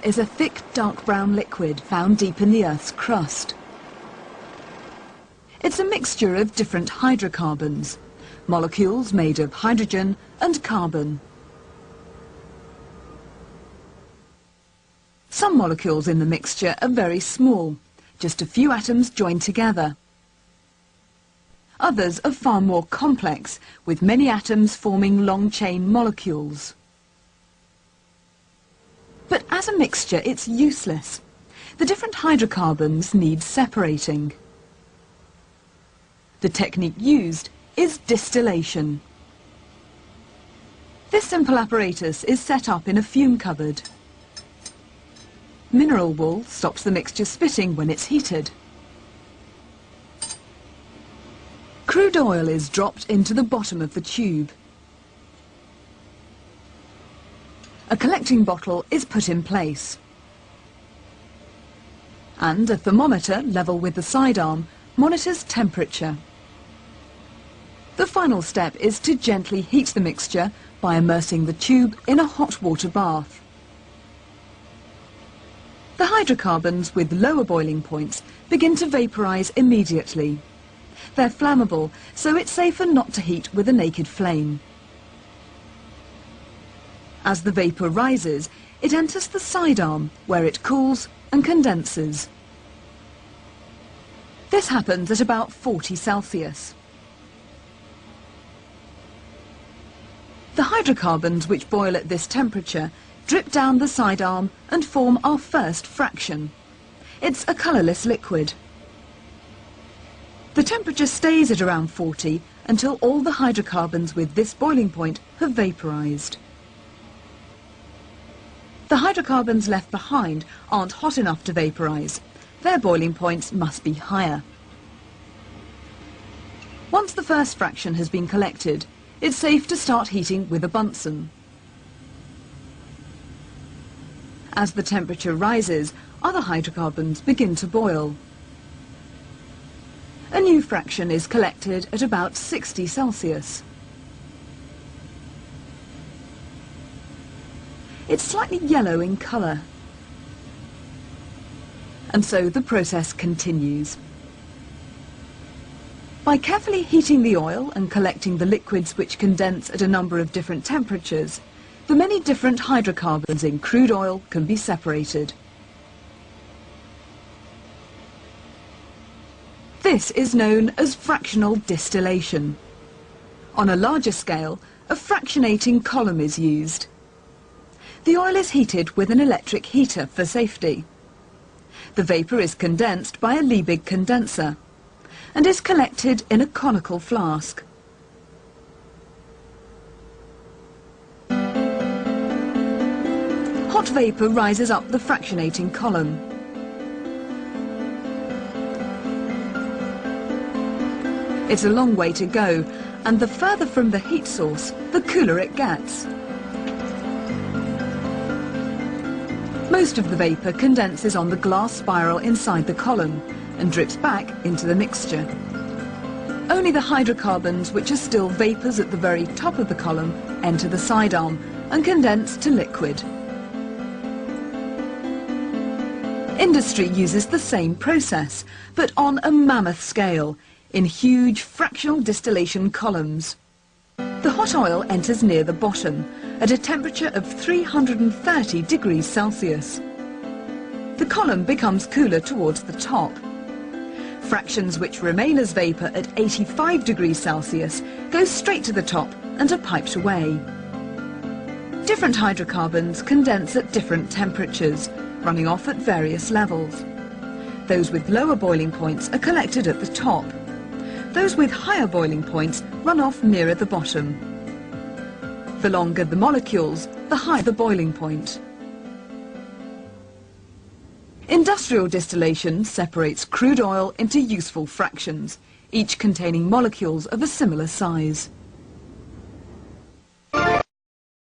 is a thick, dark brown liquid found deep in the Earth's crust. It's a mixture of different hydrocarbons, molecules made of hydrogen and carbon. Some molecules in the mixture are very small, just a few atoms joined together. Others are far more complex, with many atoms forming long-chain molecules. But as a mixture, it's useless. The different hydrocarbons need separating. The technique used is distillation. This simple apparatus is set up in a fume cupboard. Mineral wool stops the mixture spitting when it's heated. Crude oil is dropped into the bottom of the tube. A collecting bottle is put in place. And a thermometer, level with the sidearm, monitors temperature. The final step is to gently heat the mixture by immersing the tube in a hot water bath. The hydrocarbons with lower boiling points begin to vaporize immediately. They're flammable, so it's safer not to heat with a naked flame. As the vapor rises, it enters the sidearm, where it cools and condenses. This happens at about 40 Celsius. The hydrocarbons which boil at this temperature drip down the sidearm and form our first fraction. It's a colourless liquid. The temperature stays at around 40 until all the hydrocarbons with this boiling point have vaporized. The hydrocarbons left behind aren't hot enough to vaporize. Their boiling points must be higher. Once the first fraction has been collected, it's safe to start heating with a Bunsen. As the temperature rises, other hydrocarbons begin to boil. A new fraction is collected at about 60 Celsius. It's slightly yellow in colour. And so the process continues. By carefully heating the oil and collecting the liquids which condense at a number of different temperatures, the many different hydrocarbons in crude oil can be separated. This is known as fractional distillation. On a larger scale, a fractionating column is used. The oil is heated with an electric heater for safety. The vapour is condensed by a Liebig condenser and is collected in a conical flask. Hot vapour rises up the fractionating column. It's a long way to go, and the further from the heat source, the cooler it gets. Most of the vapour condenses on the glass spiral inside the column and drips back into the mixture. Only the hydrocarbons, which are still vapours at the very top of the column, enter the sidearm and condense to liquid. Industry uses the same process, but on a mammoth scale, in huge fractional distillation columns. The hot oil enters near the bottom, at a temperature of 330 degrees Celsius. The column becomes cooler towards the top. Fractions which remain as vapour at 85 degrees Celsius go straight to the top and are piped away. Different hydrocarbons condense at different temperatures, running off at various levels. Those with lower boiling points are collected at the top. Those with higher boiling points run off nearer the bottom. The longer the molecules, the higher the boiling point. Industrial distillation separates crude oil into useful fractions, each containing molecules of a similar size.